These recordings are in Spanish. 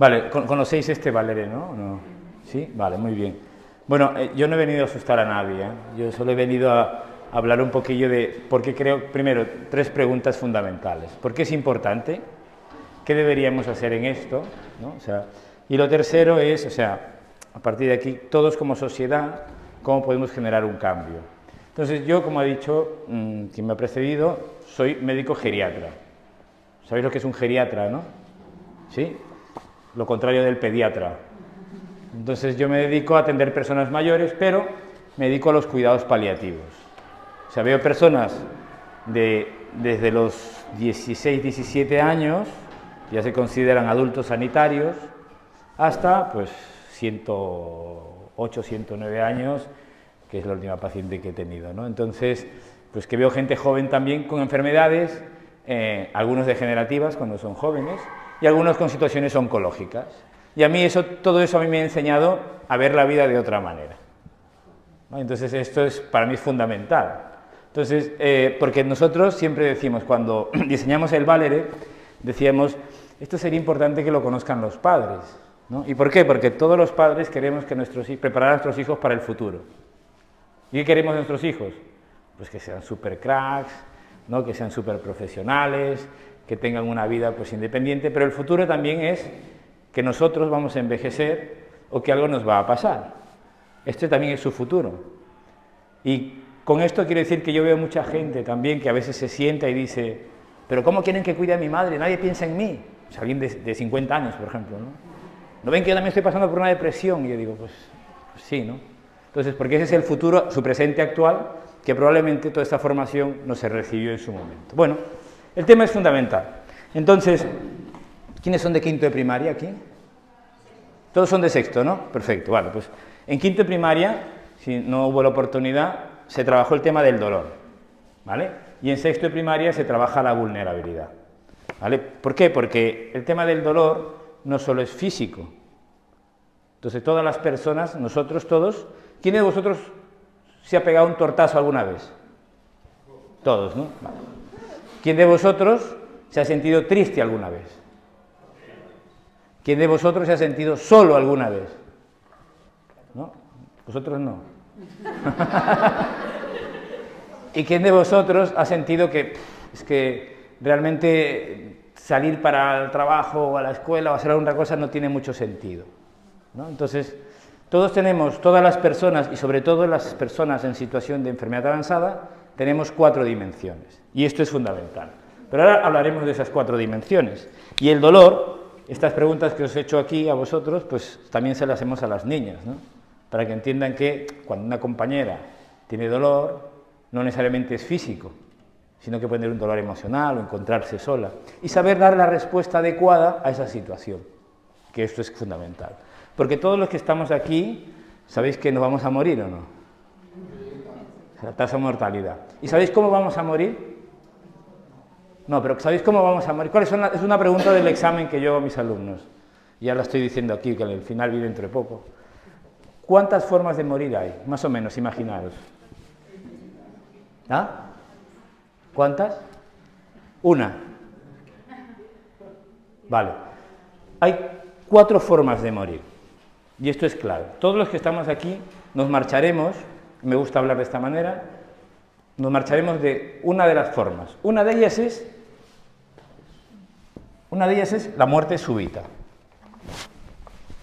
Vale, ¿conocéis este Valere, no? ¿No? ¿Sí? Vale, muy bien. Bueno, yo no he venido a asustar a nadie, ¿eh? Yo solo he venido a hablar un poquillo de por qué creo, primero, tres preguntas fundamentales. ¿Por qué es importante? ¿Qué deberíamos hacer en esto? ¿No? O sea, y lo tercero es, o sea, a partir de aquí, todos como sociedad, cómo podemos generar un cambio. Entonces, yo, como ha dicho quien me ha precedido, soy médico geriatra. ¿Sabéis lo que es un geriatra, no? ¿Sí? Lo contrario del pediatra. Entonces, yo me dedico a atender personas mayores, pero me dedico a los cuidados paliativos. O sea, veo personas desde los 16, 17 años, ya se consideran adultos sanitarios, hasta pues 108, 109 años, que es la última paciente que he tenido, ¿no? Entonces, pues que veo gente joven también con enfermedades, algunos degenerativas cuando son jóvenes, y algunos con situaciones oncológicas. Y a mí todo eso a mí me ha enseñado a ver la vida de otra manera, ¿no? Entonces, esto para mí es fundamental. Entonces, porque nosotros siempre decimos, cuando diseñamos el Valere, decíamos, esto sería importante que lo conozcan los padres, ¿no? ¿Y por qué? Porque todos los padres queremos que preparar a nuestros hijos para el futuro. ¿Y qué queremos de nuestros hijos? Pues que sean super cracks, ¿no? Que sean super profesionales, que tengan una vida pues independiente, pero el futuro también es que nosotros vamos a envejecer o que algo nos va a pasar. Este también es su futuro. Y con esto quiero decir que yo veo mucha gente también que a veces se sienta y dice, pero ¿cómo quieren que cuide a mi madre? Nadie piensa en mí. O sea, alguien de 50 años, por ejemplo, ¿no? ¿No ven que yo también estoy pasando por una depresión? Y yo digo, pues sí, ¿no? Entonces, porque ese es el futuro, su presente actual, que probablemente toda esta formación no se recibió en su momento. Bueno, el tema es fundamental. Entonces, ¿quiénes son de quinto de primaria aquí? Todos son de sexto, ¿no? Perfecto, vale, pues en quinto de primaria, si no hubo la oportunidad, se trabajó el tema del dolor, ¿vale? Y en sexto de primaria se trabaja la vulnerabilidad, ¿vale? ¿Por qué? Porque el tema del dolor no solo es físico. Entonces, todas las personas, nosotros todos, ¿quién de vosotros se ha pegado un tortazo alguna vez? Todos, ¿no? Vale. ¿Quién de vosotros se ha sentido triste alguna vez? ¿Quién de vosotros se ha sentido solo alguna vez? ¿No? Vosotros no. ¿Y quién de vosotros ha sentido que es que realmente salir para el trabajo o a la escuela o hacer alguna cosa no tiene mucho sentido, ¿no? Entonces, todas las personas, y sobre todo las personas en situación de enfermedad avanzada, tenemos 4 dimensiones, y esto es fundamental. Pero ahora hablaremos de esas 4 dimensiones. Y el dolor, estas preguntas que os he hecho aquí a vosotros, pues también se las hacemos a las niñas, ¿no? Para que entiendan que cuando una compañera tiene dolor, no necesariamente es físico, sino que puede tener un dolor emocional o encontrarse sola. Y saber dar la respuesta adecuada a esa situación, que esto es fundamental. Porque todos los que estamos aquí, ¿sabéis que nos vamos a morir o no? La tasa de mortalidad. ¿Y sabéis cómo vamos a morir? No, pero ¿sabéis cómo vamos a morir? Es una pregunta del examen que yo hago a mis alumnos. Ya la estoy diciendo aquí, que al final viene dentro de poco. ¿Cuántas formas de morir hay? Más o menos, imaginaros. ¿Ah? ¿Cuántas? Una. Vale. Hay 4 formas de morir. Y esto es claro. Todos los que estamos aquí nos marcharemos, me gusta hablar de esta manera, nos marcharemos de una de las formas. Una de ellas es la muerte súbita.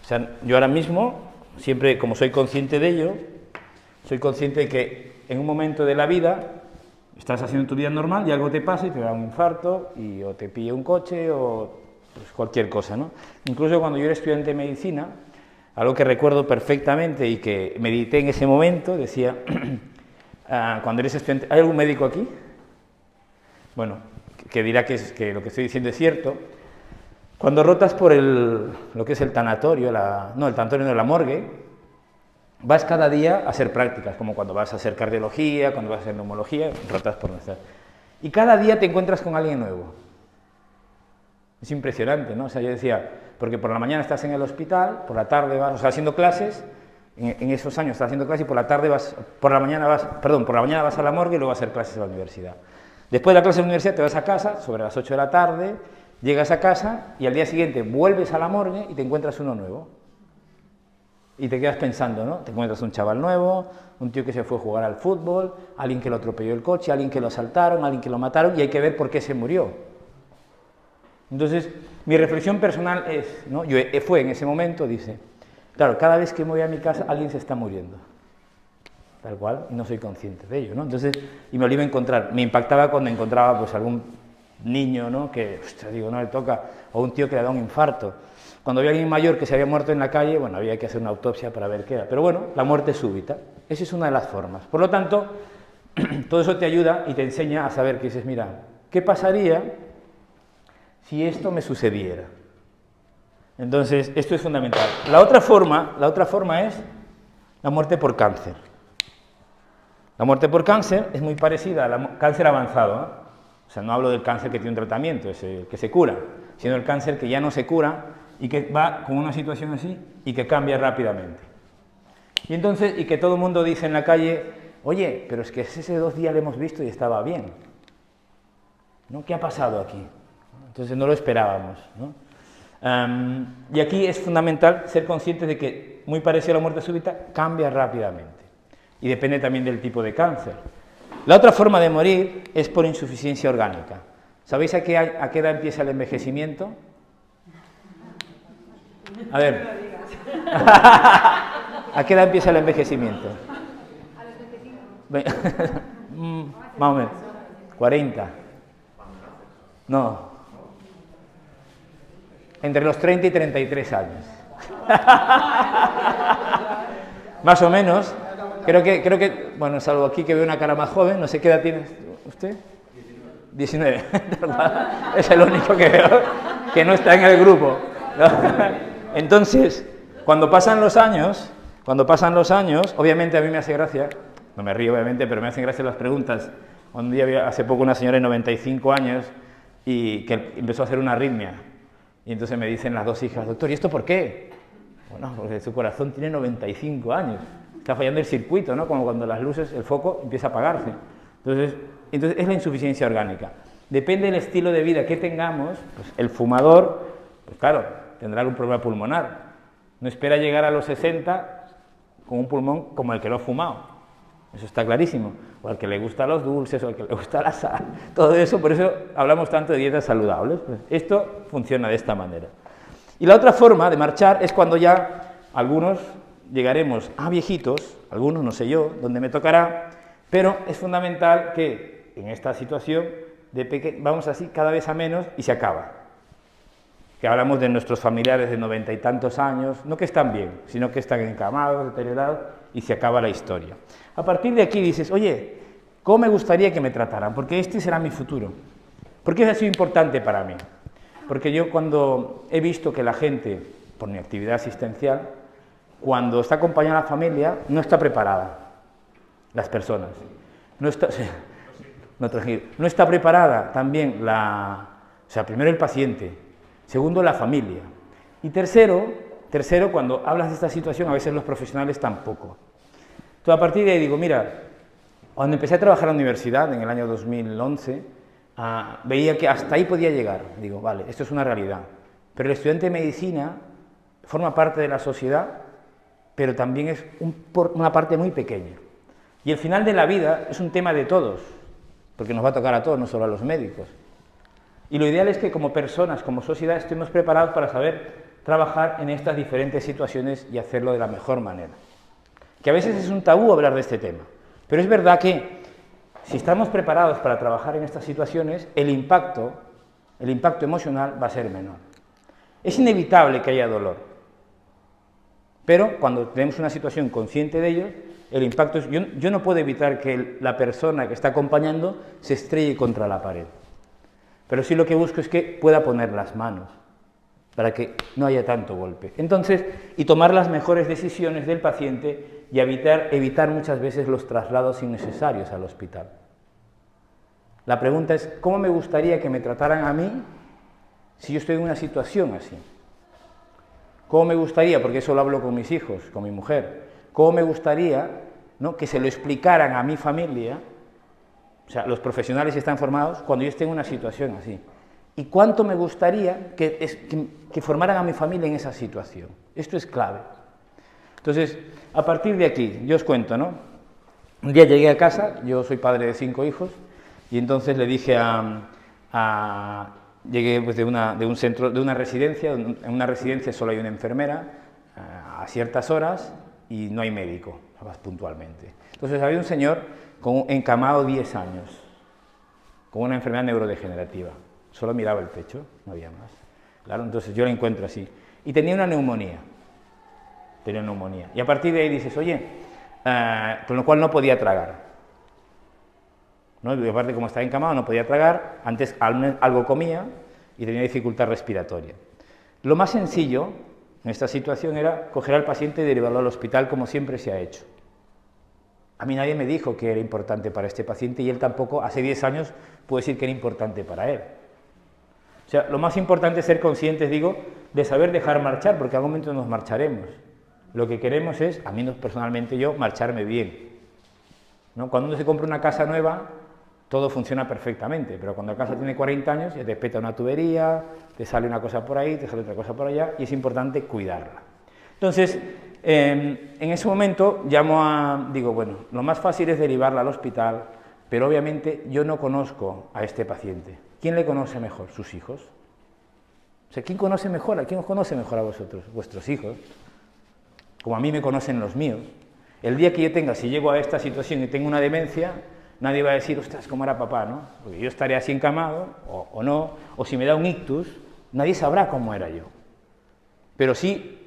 O sea, yo ahora mismo, siempre como soy consciente de ello, soy consciente de que en un momento de la vida estás haciendo tu vida normal y algo te pasa y te da un infarto o te pilla un coche o pues, cualquier cosa, ¿no? Incluso cuando yo era estudiante de medicina, algo que recuerdo perfectamente y que medité en ese momento, decía, cuando eres estudiante, ¿hay algún médico aquí? Bueno, que dirá que lo que estoy diciendo es cierto. Cuando rotas por lo que es el tanatorio, el tanatorio no, la morgue, vas cada día a hacer prácticas, como cuando vas a hacer cardiología, cuando vas a hacer neumología, rotas por donde estás. Y cada día te encuentras con alguien nuevo. Es impresionante, ¿no? O sea, yo decía, porque por la mañana estás en el hospital, por la tarde vas, o sea, haciendo clases, en esos años estás haciendo clases y por la mañana vas a la morgue y luego vas a hacer clases a la universidad. Después de la clase de la universidad te vas a casa sobre las 8 de la tarde, Llegas a casa y al día siguiente vuelves a la morgue y te encuentras uno nuevo. Y te quedas pensando, ¿no? Te encuentras un chaval nuevo, un tío que se fue a jugar al fútbol, alguien que lo atropelló el coche, alguien que lo asaltaron, alguien que lo mataron, y hay que ver por qué se murió. Entonces, mi reflexión personal es, ¿no? Fue en ese momento, dice, claro, cada vez que me voy a mi casa alguien se está muriendo. Tal cual, y no soy consciente de ello, ¿no? Entonces, y me lo iba a encontrar. Me impactaba cuando encontraba, pues, algún niño, ¿no? Que, ostras, digo, no le toca, o un tío que le da un infarto. Cuando había alguien mayor que se había muerto en la calle, bueno, había que hacer una autopsia para ver qué era. Pero bueno, la muerte súbita, esa es una de las formas. Por lo tanto, todo eso te ayuda y te enseña a saber que dices, mira, ¿qué pasaría si esto me sucediera? Entonces, esto es fundamental. La otra forma es la muerte por cáncer. La muerte por cáncer es muy parecida al cáncer avanzado, ¿no? O sea, no hablo del cáncer que tiene un tratamiento, es el que se cura, sino el cáncer que ya no se cura y que va con una situación así y que cambia rápidamente. Y entonces, y que todo el mundo dice en la calle, oye, pero es que ese 2 días le hemos visto y estaba bien, ¿no? ¿Qué ha pasado aquí? Entonces no lo esperábamos, ¿no? Y aquí es fundamental ser conscientes de que, muy parecido a la muerte súbita, cambia rápidamente. Y depende también del tipo de cáncer. La otra forma de morir es por insuficiencia orgánica. ¿Sabéis a qué edad empieza el envejecimiento? A ver. ¿A qué edad empieza el envejecimiento? A los 25. Más o menos. 40. No. Entre los 30 y 33 años. Más o menos. Creo que, bueno, salvo aquí que veo una cara más joven, no sé qué edad tiene usted. 19. Es el único que veo que no está en el grupo. Entonces, cuando pasan los años, obviamente a mí me hace gracia, no me río obviamente, pero me hacen gracia las preguntas. Un día había hace poco una señora de 95 años y que empezó a hacer una arritmia. Y entonces me dicen las 2 hijas, doctor, ¿y esto por qué? Bueno, porque su corazón tiene 95 años. Está fallando el circuito, ¿no? Como cuando las luces, el foco empieza a apagarse. Entonces es la insuficiencia orgánica. Depende del estilo de vida que tengamos, pues el fumador, pues claro, tendrá algún problema pulmonar. No espera llegar a los 60 con un pulmón como el que lo ha fumado. Eso está clarísimo. O al que le gustan los dulces, o al que le gusta la sal. Todo eso, por eso hablamos tanto de dietas saludables. Pues esto funciona de esta manera. Y la otra forma de marchar es cuando ya algunos llegaremos a viejitos, algunos, no sé yo, donde me tocará, pero es fundamental que en esta situación vamos así cada vez a menos y se acaba. Que hablamos de nuestros familiares de 90 y tantos años, no que están bien, sino que están encamados, deteriorados, y se acaba la historia. A partir de aquí dices, oye, ¿cómo me gustaría que me trataran? Porque este será mi futuro. ¿Por qué ha sido importante para mí? Porque yo cuando he visto que la gente, por mi actividad asistencial, cuando está acompañada la familia, no está preparada, las personas. No está preparada también primero el paciente, segundo la familia. Y tercero, cuando hablas de esta situación, a veces los profesionales tampoco. Entonces, a partir de ahí digo, mira, cuando empecé a trabajar en la universidad, en el año 2011, veía que hasta ahí podía llegar. Digo, vale, esto es una realidad. Pero el estudiante de medicina forma parte de la sociedad, pero también es una parte muy pequeña. Y el final de la vida es un tema de todos, porque nos va a tocar a todos, no solo a los médicos. Y lo ideal es que como personas, como sociedad, estemos preparados para saber trabajar en estas diferentes situaciones y hacerlo de la mejor manera. Que a veces es un tabú hablar de este tema, pero es verdad que si estamos preparados para trabajar en estas situaciones, el impacto emocional va a ser menor. Es inevitable que haya dolor. Pero cuando tenemos una situación consciente de ello, el impacto es... Yo no puedo evitar que la persona que está acompañando se estrelle contra la pared. Pero sí lo que busco es que pueda poner las manos, para que no haya tanto golpe. Entonces, y tomar las mejores decisiones del paciente y evitar muchas veces los traslados innecesarios al hospital. La pregunta es, ¿cómo me gustaría que me trataran a mí si yo estoy en una situación así? ¿Cómo me gustaría, porque eso lo hablo con mis hijos, con mi mujer, cómo me gustaría, ¿no?, que se lo explicaran a mi familia, o sea, los profesionales están formados cuando yo esté en una situación así? y cuánto me gustaría que formaran a mi familia en esa situación. Esto es clave. Entonces, a partir de aquí, yo os cuento, ¿no? Un día llegué a casa, yo soy padre de 5 hijos, y entonces le dije llegué pues de una residencia, en una residencia solo hay una enfermera a ciertas horas y no hay médico, vas puntualmente. Entonces había un señor encamado 10 años, con una enfermedad neurodegenerativa, solo miraba el techo, no había más. Claro, entonces yo lo encuentro así, y tenía una neumonía, y a partir de ahí dices, oye, con lo cual no podía tragar. ¿No? Y aparte, como estaba encamado, no podía tragar, antes algo comía y tenía dificultad respiratoria. Lo más sencillo en esta situación era coger al paciente y derivarlo al hospital, como siempre se ha hecho. A mí nadie me dijo que era importante para este paciente y él tampoco, hace 10 años, puede decir que era importante para él. O sea, lo más importante es ser conscientes, digo, de saber dejar marchar, porque a algún momento nos marcharemos. Lo que queremos es, a mí personalmente yo, marcharme bien. ¿No? Cuando uno se compra una casa nueva, todo funciona perfectamente, pero cuando la casa tiene 40 años, ya te peta una tubería, te sale una cosa por ahí, te sale otra cosa por allá, y es importante cuidarla. Entonces, en ese momento digo, bueno, lo más fácil es derivarla al hospital, pero obviamente yo no conozco a este paciente. ¿Quién le conoce mejor? Sus hijos. O sea, ¿quién conoce mejor? ¿A quién os conoce mejor a vosotros? Vuestros hijos. Como a mí me conocen los míos. El día que yo tenga, si llego a esta situación y tengo una demencia, nadie va a decir, ostras, ¿cómo era papá? ¿No? Porque yo estaré así encamado, o no, o si me da un ictus, nadie sabrá cómo era yo. Pero sí,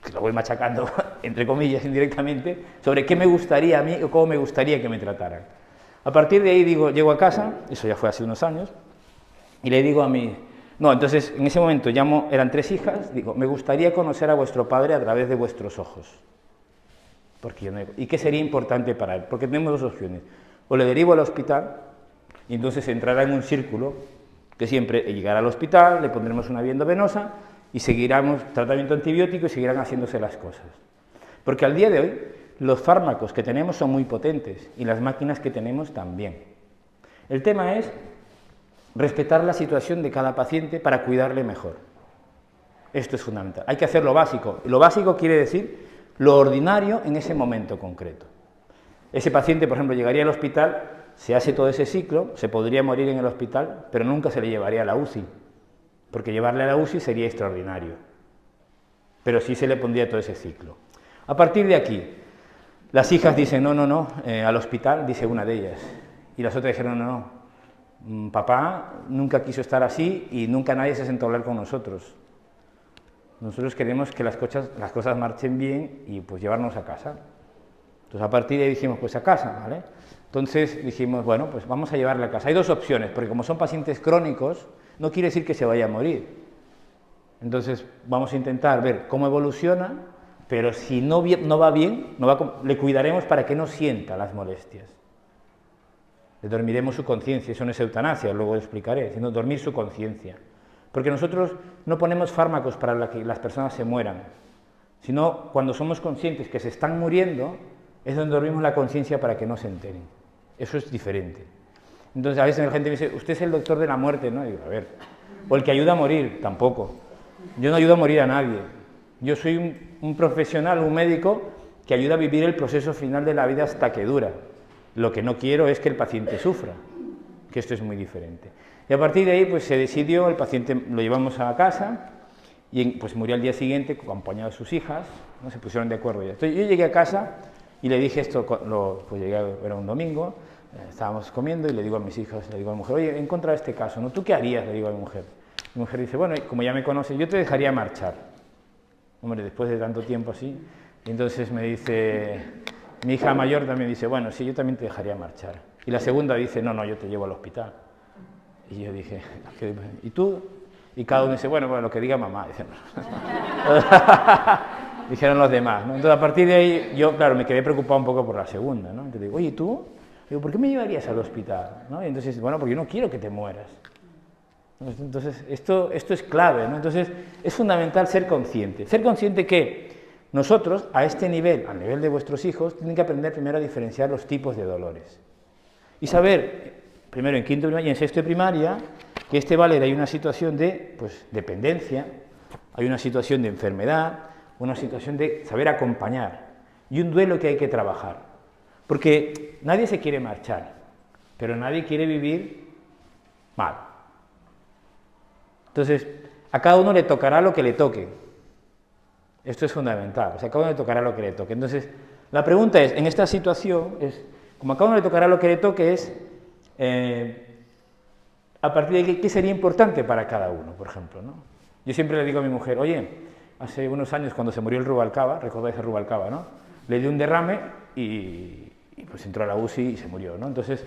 que lo voy machacando, entre comillas, indirectamente, sobre qué me gustaría a mí o cómo me gustaría que me trataran. A partir de ahí llego a casa, eso ya fue hace unos años, y le digo a entonces en ese momento eran 3 hijas, digo, me gustaría conocer a vuestro padre a través de vuestros ojos. ¿Y qué sería importante para él? Porque tenemos 2 opciones. O le derivo al hospital, y entonces entrará en un círculo que siempre llegará al hospital, le pondremos una vía endovenosa y seguiremos tratamiento antibiótico y seguirán haciéndose las cosas. Porque al día de hoy, los fármacos que tenemos son muy potentes y las máquinas que tenemos también. El tema es respetar la situación de cada paciente para cuidarle mejor. Esto es fundamental. Hay que hacer lo básico. Lo básico quiere decir lo ordinario en ese momento concreto. Ese paciente, por ejemplo, llegaría al hospital, se hace todo ese ciclo, se podría morir en el hospital, pero nunca se le llevaría a la UCI, porque llevarle a la UCI sería extraordinario, pero sí se le pondría todo ese ciclo. A partir de aquí, las hijas dicen, no, al hospital, dice una de ellas, y las otras dijeron, no, papá nunca quiso estar así y nunca nadie se sentó a hablar con nosotros. Nosotros queremos que las cosas marchen bien y pues llevarnos a casa. Entonces a partir de ahí dijimos, pues a casa, ¿vale? Entonces dijimos, bueno, pues vamos a llevarle a casa. Hay 2 opciones, porque como son pacientes crónicos, no quiere decir que se vaya a morir. Entonces vamos a intentar ver cómo evoluciona, pero si no va bien, le cuidaremos para que no sienta las molestias. Le dormiremos su conciencia, eso no es eutanasia, luego lo explicaré, sino dormir su conciencia. Porque nosotros no ponemos fármacos para que las personas se mueran, sino cuando somos conscientes que se están muriendo, es donde dormimos la conciencia para que no se enteren. Eso es diferente. Entonces a veces la gente me dice, usted es el doctor de la muerte, ¿no? Y digo, a ver, o el que ayuda a morir, tampoco. Yo no ayudo a morir a nadie. Yo soy un profesional, un médico, que ayuda a vivir el proceso final de la vida hasta que dura. Lo que no quiero es que el paciente sufra, que esto es muy diferente. Y a partir de ahí pues se decidió, el paciente lo llevamos a casa y pues murió al día siguiente acompañado de sus hijas, ¿no? Se pusieron de acuerdo ya. Entonces yo llegué a casa y le dije esto, pues era un domingo, estábamos comiendo y le digo a mis hijas, le digo a mi mujer, oye, he encontrado este caso, ¿no? ¿Tú qué harías? Le digo a mi mujer. Mi mujer dice, bueno, como ya me conoces, yo te dejaría marchar. Hombre, después de tanto tiempo así. Y entonces me dice, mi hija mayor también dice, bueno, sí, yo también te dejaría marchar. Y la segunda dice, no, yo te llevo al hospital. Y yo dije, ¿y tú? Y cada uno dice, bueno, lo que diga mamá. Dijeron los demás, ¿no? Entonces, a partir de ahí, yo, claro, me quedé preocupado un poco por la segunda, ¿no? Entonces digo, oye, ¿tú? Digo, ¿por qué me llevarías al hospital? ¿No? Y entonces, bueno, porque yo no quiero que te mueras. Entonces, esto es clave, ¿no? Entonces, es fundamental ser consciente. Ser consciente que nosotros, a este nivel, al nivel de vuestros hijos, tienen que aprender primero a diferenciar los tipos de dolores. Y saber primero en quinto de primaria y en sexto de primaria, que hay una situación de pues, dependencia, hay una situación de enfermedad, una situación de saber acompañar y un duelo que hay que trabajar. Porque nadie se quiere marchar, pero nadie quiere vivir mal. Entonces, a cada uno le tocará lo que le toque. Esto es fundamental, o sea, a cada uno le tocará lo que le toque. Entonces, la pregunta es, en esta situación, como a cada uno le tocará lo que le toque, a partir de aquí, ¿qué sería importante para cada uno, por ejemplo, ¿no? Yo siempre le digo a mi mujer, oye, hace unos años cuando se murió el Rubalcaba, recordáis el Rubalcaba, ¿no? Le dio un derrame y pues entró a la UCI y se murió, ¿no? Entonces,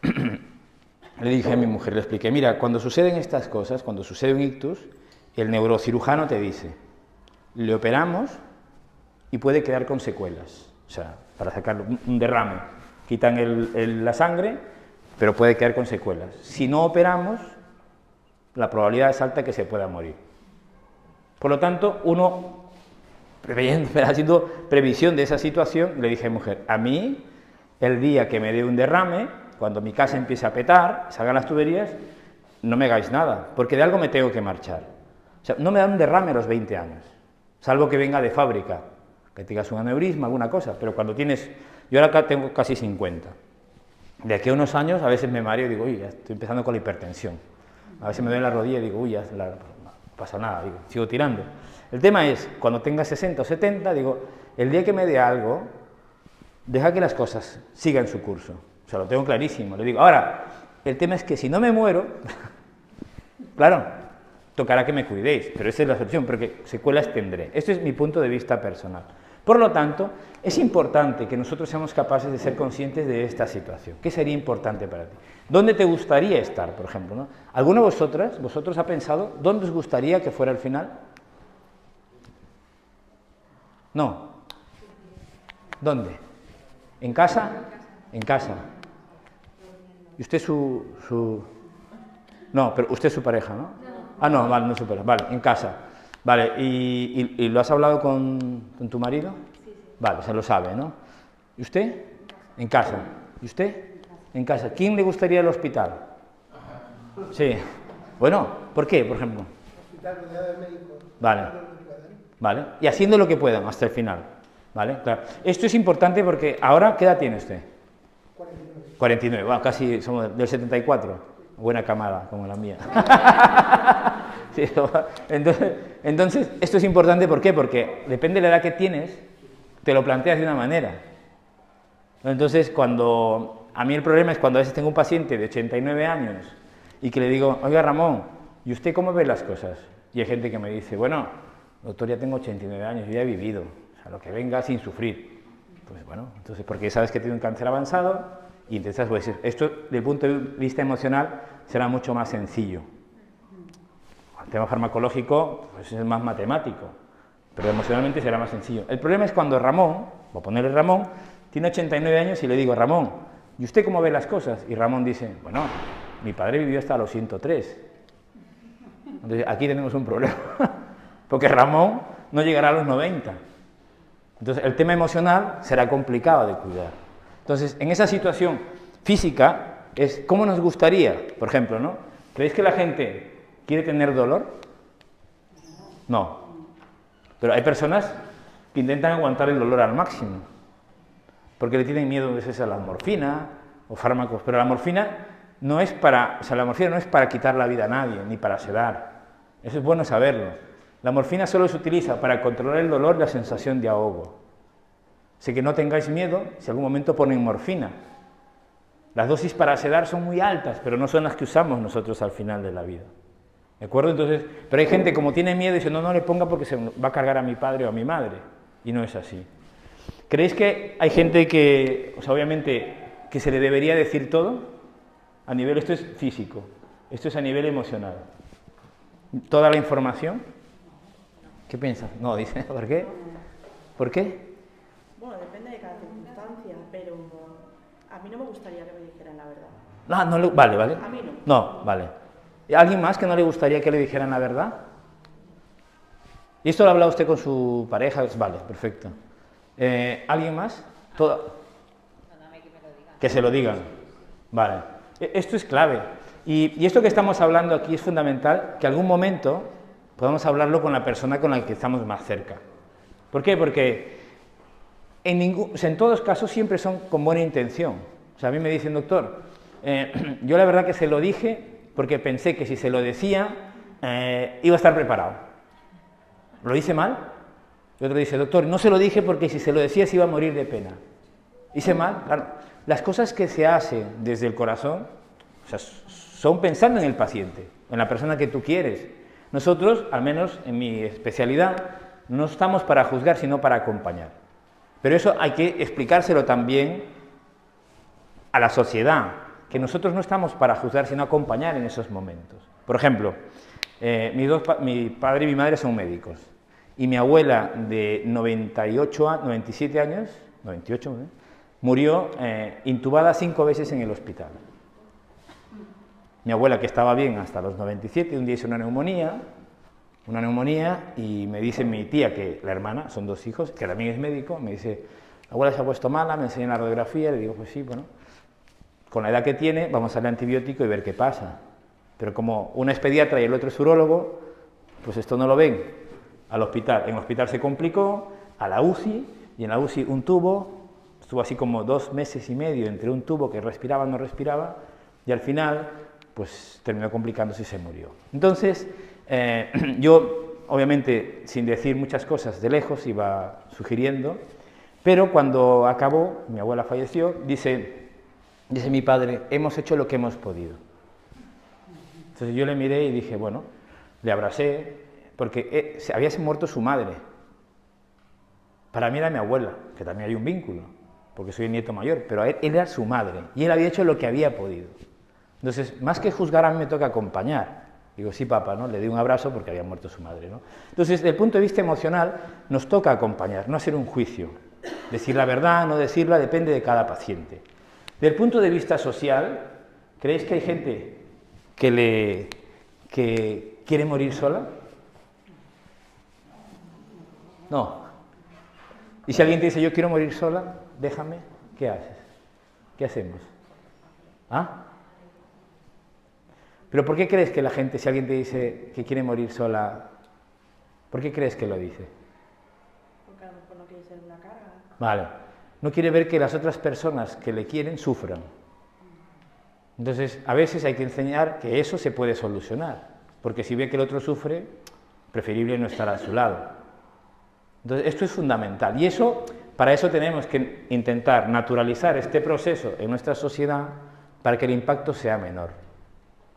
le dije a mi mujer, le expliqué, mira, cuando suceden estas cosas, cuando sucede un ictus, el neurocirujano te dice, le operamos y puede quedar con secuelas, o sea, para sacar un derrame, quitan la sangre, pero puede quedar con secuelas. Si no operamos, la probabilidad es alta que se pueda morir. Por lo tanto, uno, haciendo previsión de esa situación, le dije a mi mujer, a mí, el día que me dé un derrame, cuando mi casa empiece a petar, salgan las tuberías, no me hagáis nada, porque de algo me tengo que marchar. O sea, no me dan un derrame a los 20 años, salvo que venga de fábrica, que tengas un aneurisma, alguna cosa, pero cuando tienes, yo ahora tengo casi 50, de aquí a unos años a veces me mareo y digo, uy, ya estoy empezando con la hipertensión, a veces me duele la rodilla y digo, uy, ya no pasa nada, digo, sigo tirando. El tema es, cuando tenga 60 o 70, digo, el día que me dé algo, deja que las cosas sigan su curso, o sea, lo tengo clarísimo, le digo, ahora, el tema es que si no me muero, claro, tocará que me cuidéis, pero esa es la solución, porque secuelas tendré. Este es mi punto de vista personal. Por lo tanto, es importante que nosotros seamos capaces de ser conscientes de esta situación. ¿Qué sería importante para ti? ¿Dónde te gustaría estar, por ejemplo, ¿no? ¿Alguno de vosotros ha pensado dónde os gustaría que fuera el final? No. ¿Dónde? ¿En casa? En casa. ¿Y usted No, pero usted es su pareja, ¿no? Ah, no, vale, no es su pareja, vale, en casa. Vale, ¿y lo has hablado con tu marido? Sí. Vale, se lo sabe, ¿no? ¿Y usted? En casa. ¿Y usted? En casa. ¿Quién le gustaría el hospital? Sí. Bueno, ¿por qué, por ejemplo? Hospital rodeado de médicos. Vale. Vale. Y haciendo lo que puedan hasta el final. Vale, claro. Esto es importante porque ahora, ¿qué edad tiene usted? 49. 49, bueno, casi somos del 74. Buena camada, como la mía. Sí, entonces, esto es importante, ¿por qué? Porque depende de la edad que tienes, te lo planteas de una manera. Entonces, a mí el problema es cuando a veces tengo un paciente de 89 años y que le digo, oiga Ramón, ¿y usted cómo ve las cosas? Y hay gente que me dice, bueno, doctor, ya tengo 89 años, yo ya he vivido, o sea, lo que venga sin sufrir. Pues bueno, entonces, porque sabes que tiene un cáncer avanzado y entonces, pues, esto, desde el punto de vista emocional, será mucho más sencillo. El tema farmacológico, pues es más matemático, pero emocionalmente será más sencillo. El problema es cuando Ramón, voy a ponerle Ramón, tiene 89 años y le digo, Ramón, ¿y usted cómo ve las cosas? Y Ramón dice, bueno, mi padre vivió hasta los 103. Entonces, aquí tenemos un problema, porque Ramón no llegará a los 90. Entonces, el tema emocional será complicado de cuidar. Entonces, en esa situación física, es cómo nos gustaría, por ejemplo, ¿no? ¿Creéis que la gente quiere tener dolor? No. Pero hay personas que intentan aguantar el dolor al máximo, porque le tienen miedo a veces a la morfina o fármacos, pero la morfina no es para quitar la vida a nadie, ni para sedar. Eso es bueno saberlo. La morfina solo se utiliza para controlar el dolor y la sensación de ahogo. Así que no tengáis miedo si en algún momento ponen morfina. Las dosis para sedar son muy altas, pero no son las que usamos nosotros al final de la vida. ¿De acuerdo? Entonces, pero hay gente como tiene miedo y dice, no le ponga porque se va a cargar a mi padre o a mi madre. Y no es así. ¿Creéis que hay gente que, o sea, obviamente, que se le debería decir todo? A nivel, esto es físico, esto es a nivel emocional. ¿Toda la información? ¿Qué piensas? No, dice, ¿por qué? ¿Por qué? Bueno, depende de cada circunstancia, pero a mí no me gustaría que me dijeran la verdad. Vale. A mí no. No, vale. ¿Y alguien más que no le gustaría que le dijeran la verdad? ¿Y esto lo ha hablado usted con su pareja? Vale, perfecto. ¿Alguien más? Que se lo digan. Vale. Esto es clave. Y esto que estamos hablando aquí es fundamental, que algún momento podamos hablarlo con la persona con la que estamos más cerca. ¿Por qué? Porque en todos casos siempre son con buena intención. O sea, a mí me dicen, doctor, yo la verdad que se lo dije porque pensé que si se lo decía iba a estar preparado. ¿Lo hice mal? Y otro dice, doctor, no se lo dije porque si se lo decía se iba a morir de pena. ¿Hice mal? Claro, las cosas que se hacen desde el corazón, o sea, son pensando en el paciente, en la persona que tú quieres. Nosotros, al menos en mi especialidad, no estamos para juzgar, sino para acompañar. Pero eso hay que explicárselo también a la sociedad, que nosotros no estamos para juzgar, sino acompañar en esos momentos. Por ejemplo, mi padre y mi madre son médicos, y mi abuela de 97 años, 98, murió intubada 5 veces en el hospital. Mi abuela, que estaba bien hasta los 97, un día hizo una neumonía, y me dice mi tía, que la hermana, son 2 hijos, que también es médico, me dice, la abuela se ha puesto mala, me enseña la radiografía, le digo, pues sí, bueno, con la edad que tiene, vamos a darle antibiótico y ver qué pasa. Pero como uno es pediatra y el otro es urólogo, pues esto no lo ven al hospital. En el hospital se complicó, a la UCI, y en la UCI un tubo, estuvo así como 2 meses y medio entre un tubo que respiraba, no respiraba, y al final, pues terminó complicándose y se murió. Entonces, yo, obviamente, sin decir muchas cosas, de lejos iba sugiriendo, pero cuando acabó, mi abuela falleció, dice mi padre, hemos hecho lo que hemos podido. Entonces yo le miré y dije, bueno, le abracé, porque se había muerto su madre. Para mí era mi abuela, que también hay un vínculo, porque soy el nieto mayor, pero él era su madre, y él había hecho lo que había podido. Entonces, más que juzgar, a mí me toca acompañar. Digo, sí, papá, ¿no? Le di un abrazo porque había muerto su madre, ¿no? Entonces, desde el punto de vista emocional, nos toca acompañar, no hacer un juicio. Decir la verdad, no decirla, depende de cada paciente. Desde el punto de vista social, ¿creéis que hay gente que quiere morir sola? No. Y si alguien te dice, yo quiero morir sola, déjame, ¿qué haces? ¿Qué hacemos? ¿Ah? ¿Pero por qué crees que la gente, si alguien te dice que quiere morir sola, por qué crees que lo dice? Porque a lo mejor no quiere ser una carga. Vale. No quiere ver que las otras personas que le quieren sufran. Entonces, a veces hay que enseñar que eso se puede solucionar, porque si ve que el otro sufre, preferible no estar a su lado. Entonces, esto es fundamental. Y eso, para eso tenemos que intentar naturalizar este proceso en nuestra sociedad para que el impacto sea menor.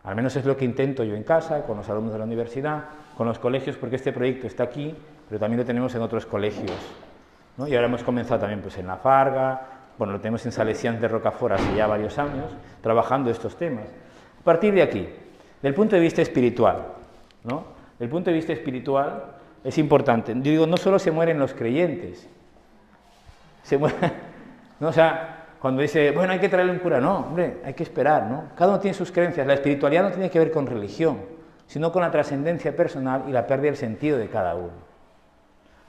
Al menos es lo que intento yo en casa, con los alumnos de la universidad, con los colegios, porque este proyecto está aquí, pero también lo tenemos en otros colegios, ¿no? Y ahora hemos comenzado también pues, en La Farga, bueno, lo tenemos en Salesians de Rocafort hace ya varios años, trabajando estos temas. A partir de aquí, del punto de vista espiritual, ¿no? Del punto de vista espiritual es importante. Yo digo, no solo se mueren los creyentes, se mueren, ¿no? O sea, cuando dice, bueno, hay que traerle un cura, no, hombre, hay que esperar, ¿no? Cada uno tiene sus creencias. La espiritualidad no tiene que ver con religión, sino con la trascendencia personal y la pérdida del sentido de cada uno.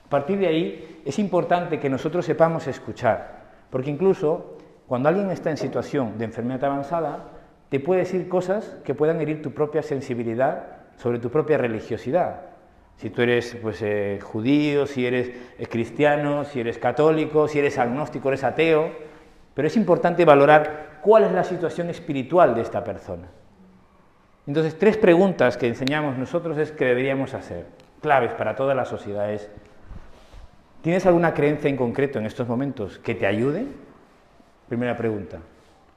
A partir de ahí, es importante que nosotros sepamos escuchar, porque incluso cuando alguien está en situación de enfermedad avanzada, te puede decir cosas que puedan herir tu propia sensibilidad sobre tu propia religiosidad. Si tú eres pues, judío, si eres cristiano, si eres católico, si eres agnóstico, eres ateo. Pero es importante valorar cuál es la situación espiritual de esta persona. Entonces, 3 preguntas que enseñamos nosotros es que deberíamos hacer, claves para todas las sociedades. ¿Tienes alguna creencia en concreto en estos momentos que te ayude? Primera pregunta.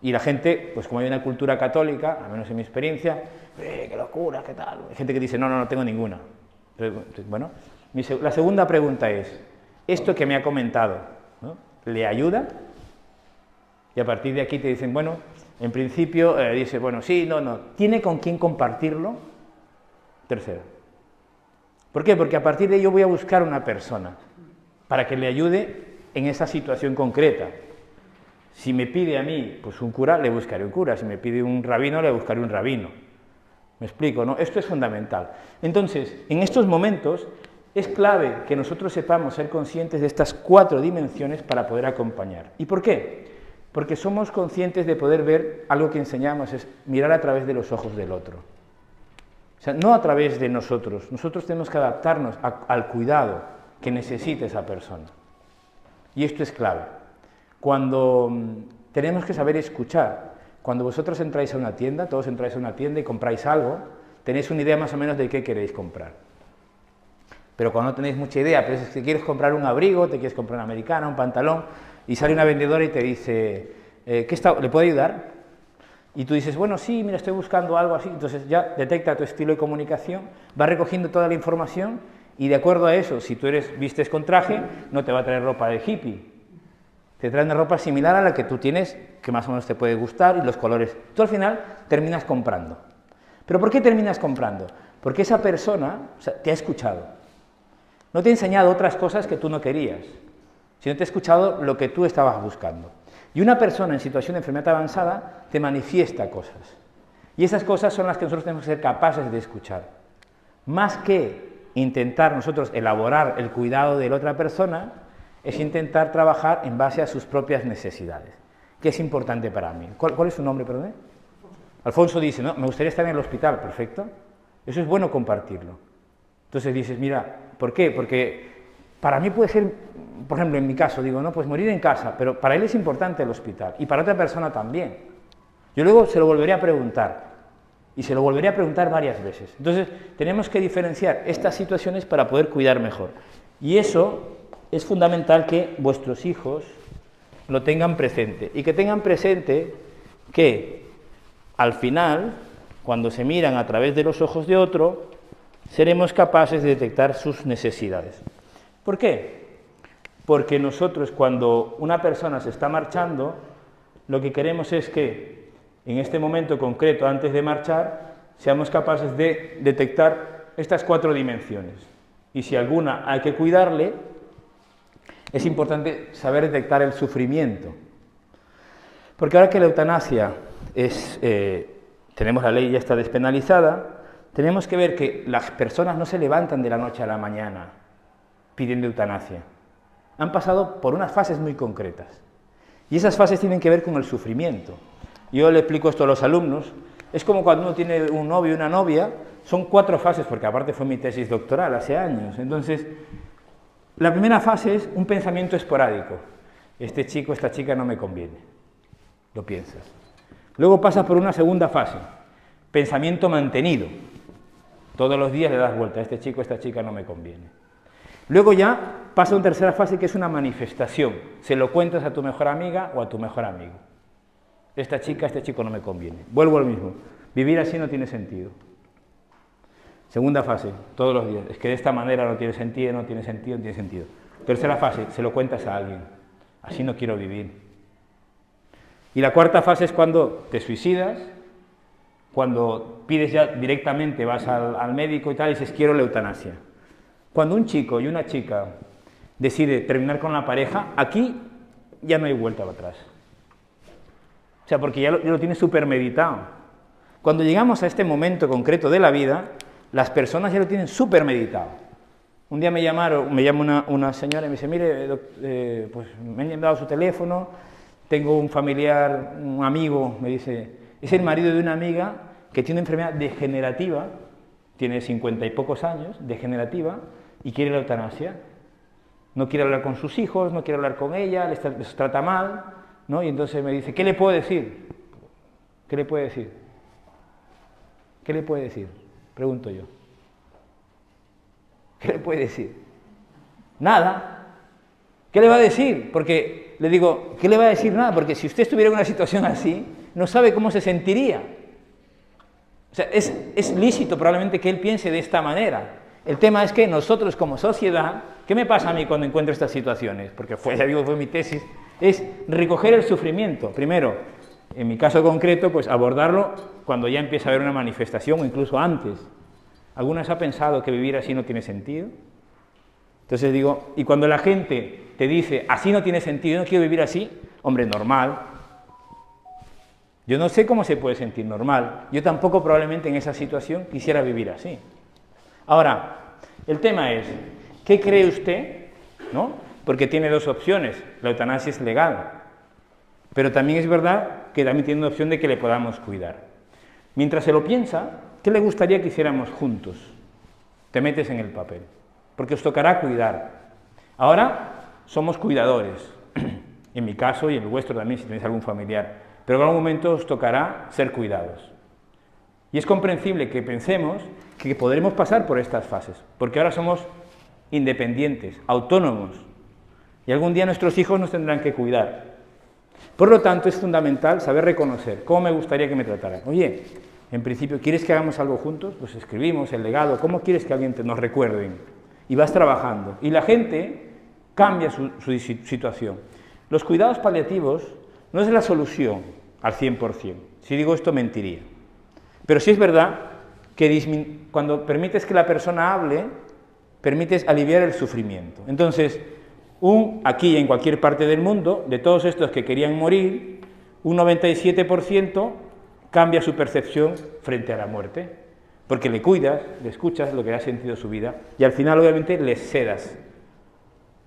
Y la gente, pues como hay una cultura católica, al menos en mi experiencia, qué locura, qué tal. Hay gente que dice, no tengo ninguna. Bueno, la segunda pregunta es, ¿esto que me ha comentado, ¿no? le ayuda? Y a partir de aquí te dicen, bueno, en principio, dice, bueno, sí, no, ¿tiene con quién compartirlo? Tercero. ¿Por qué? Porque a partir de ello voy a buscar una persona para que le ayude en esa situación concreta. Si me pide a mí pues un cura, le buscaré un cura. Si me pide un rabino, le buscaré un rabino. ¿Me explico, no? Esto es fundamental. Entonces, en estos momentos, es clave que nosotros sepamos ser conscientes de estas 4 dimensiones para poder acompañar. ¿Y por qué? Porque somos conscientes de poder ver algo que enseñamos, es mirar a través de los ojos del otro. O sea, no a través de nosotros. Nosotros tenemos que adaptarnos al cuidado que necesita esa persona. Y esto es clave. Cuando tenemos que saber escuchar, cuando vosotros entráis a una tienda, todos entráis a una tienda y compráis algo, tenéis una idea más o menos de qué queréis comprar. Pero cuando no tenéis mucha idea, pero es que quieres comprar un abrigo, te quieres comprar una americana, un pantalón, y sale una vendedora y te dice, ¿le puedo ayudar? Y tú dices, bueno, sí, mira, estoy buscando algo así. Entonces ya detecta tu estilo de comunicación, va recogiendo toda la información y de acuerdo a eso, si tú vistes con traje, no te va a traer ropa de hippie. Te traen una ropa similar a la que tú tienes, que más o menos te puede gustar, y los colores. Tú al final terminas comprando. ¿Pero por qué terminas comprando? Porque esa persona te ha escuchado. No te ha enseñado otras cosas que tú no querías, sino te ha escuchado lo que tú estabas buscando. Y una persona en situación de enfermedad avanzada te manifiesta cosas. Y esas cosas son las que nosotros tenemos que ser capaces de escuchar. Más que intentar nosotros elaborar el cuidado de la otra persona, es intentar trabajar en base a sus propias necesidades, que es importante para mí. ¿Cuál es su nombre, perdón? Alfonso dice, no, me gustaría estar en el hospital, perfecto. Eso es bueno compartirlo. Entonces dices, mira, ¿por qué? Porque para mí puede ser, por ejemplo, en mi caso, digo, no, pues morir en casa, pero para él es importante el hospital, y para otra persona también. Yo luego se lo volveré a preguntar, y se lo volveré a preguntar varias veces. Entonces, tenemos que diferenciar estas situaciones para poder cuidar mejor. Y eso es fundamental que vuestros hijos lo tengan presente, y que tengan presente que, al final, cuando se miran a través de los ojos de otro, seremos capaces de detectar sus necesidades. ¿Por qué? Porque nosotros, cuando una persona se está marchando, lo que queremos es que, en este momento concreto, antes de marchar, seamos capaces de detectar estas 4 dimensiones. Y si alguna hay que cuidarle, es importante saber detectar el sufrimiento. Porque ahora que la eutanasia tenemos la ley ya está despenalizada, tenemos que ver que las personas no se levantan de la noche a la mañana pidiendo eutanasia. Han pasado por unas fases muy concretas. Y esas fases tienen que ver con el sufrimiento. Yo le explico esto a los alumnos. Es como cuando uno tiene un novio y una novia, son 4 fases, porque aparte fue mi tesis doctoral hace años. Entonces, la primera fase es un pensamiento esporádico. Este chico, esta chica no me conviene. Lo piensas. Luego pasas por una segunda fase. Pensamiento mantenido. Todos los días le das vuelta. Este chico, esta chica no me conviene. Luego ya pasa a una tercera fase que es una manifestación. Se lo cuentas a tu mejor amiga o a tu mejor amigo. Esta chica, este chico no me conviene. Vuelvo al mismo. Vivir así no tiene sentido. Segunda fase, todos los días. Es que de esta manera no tiene sentido, no tiene sentido, no tiene sentido. Tercera fase, se lo cuentas a alguien. Así no quiero vivir. Y la cuarta fase es cuando te suicidas, cuando pides ya directamente, vas al médico y tal, y dices, quiero la eutanasia. Cuando un chico y una chica decide terminar con la pareja, aquí ya no hay vuelta atrás. O sea, porque ya lo tienes súper meditado. Cuando llegamos a este momento concreto de la vida, las personas ya lo tienen súper meditado. Un día me llama una señora y me dice, mire, pues me han dado su teléfono, tengo un familiar, un amigo, me dice, es el marido de una amiga que tiene una enfermedad degenerativa, tiene 50 y pocos años, degenerativa, y quiere la eutanasia. No quiere hablar con sus hijos, no quiere hablar con ella, les trata mal, ¿no? Y entonces me dice, ¿qué le puedo decir? ¿Qué le puede decir? ¿Qué le puede decir? Pregunto yo. ¿Qué le puede decir? Nada. ¿Qué le va a decir? Porque le digo, ¿qué le va a decir? Nada, porque si usted estuviera en una situación así, no sabe cómo se sentiría. O sea, es lícito probablemente que él piense de esta manera. El tema es que nosotros como sociedad, ¿qué me pasa a mí cuando encuentro estas situaciones? Porque fue mi tesis, es recoger el sufrimiento. Primero, en mi caso concreto, pues abordarlo cuando ya empieza a haber una manifestación o incluso antes. ¿Algunas ha pensado que vivir así no tiene sentido? Entonces digo, y cuando la gente te dice, así no tiene sentido, no quiero vivir así, hombre, normal. Yo no sé cómo se puede sentir normal. Yo tampoco probablemente en esa situación quisiera vivir así. Ahora, el tema es, ¿qué cree usted? ¿No? Porque tiene 2 opciones. La eutanasia es legal. pero también es verdad que también tiene una opción de que le podamos cuidar. Mientras se lo piensa, ¿qué le gustaría que hiciéramos juntos? Te metes en el papel, porque os tocará cuidar. Ahora somos cuidadores, en mi caso y en el vuestro también, si tenéis algún familiar, pero en algún momento os tocará ser cuidados. Y es comprensible que pensemos que podremos pasar por estas fases, porque ahora somos independientes, autónomos, y algún día nuestros hijos nos tendrán que cuidar. Por lo tanto, es fundamental saber reconocer cómo me gustaría que me trataran. Oye, en principio, ¿quieres que hagamos algo juntos? Pues escribimos el legado, ¿cómo quieres que alguien nos recuerde? Y vas trabajando. Y la gente cambia su situación. Los cuidados paliativos no es la solución al 100%. Si digo esto, mentiría. Pero sí es verdad que cuando permites que la persona hable, permites aliviar el sufrimiento. Entonces, aquí y en cualquier parte del mundo, de todos estos que querían morir, un 97% cambia su percepción frente a la muerte, porque le cuidas, le escuchas lo que ha sentido su vida, y al final obviamente les sedas.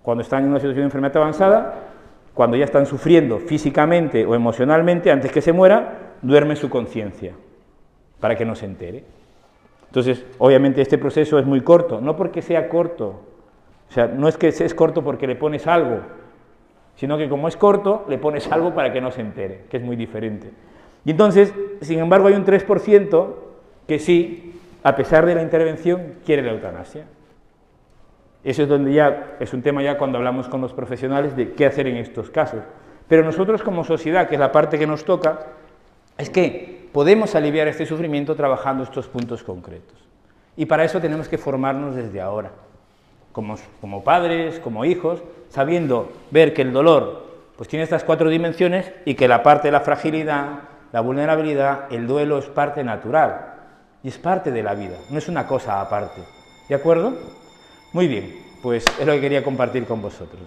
Cuando están en una situación de enfermedad avanzada, cuando ya están sufriendo físicamente o emocionalmente, antes que se muera, duerme su conciencia, para que no se entere. Entonces, obviamente este proceso es muy corto, no porque sea corto, o sea, no es que es corto porque le pones algo, sino que como es corto, le pones algo para que no se entere, que es muy diferente. Y entonces, sin embargo, hay un 3% que sí, a pesar de la intervención, quiere la eutanasia. Eso es donde ya es un tema ya cuando hablamos con los profesionales de qué hacer en estos casos. Pero nosotros como sociedad, que es la parte que nos toca, es que podemos aliviar este sufrimiento trabajando estos puntos concretos. Y para eso tenemos que formarnos desde ahora, como padres, como hijos, sabiendo ver que el dolor pues tiene estas 4 dimensiones y que la parte de la fragilidad, la vulnerabilidad, el duelo es parte natural y es parte de la vida, no es una cosa aparte. ¿De acuerdo? Muy bien, pues es lo que quería compartir con vosotros.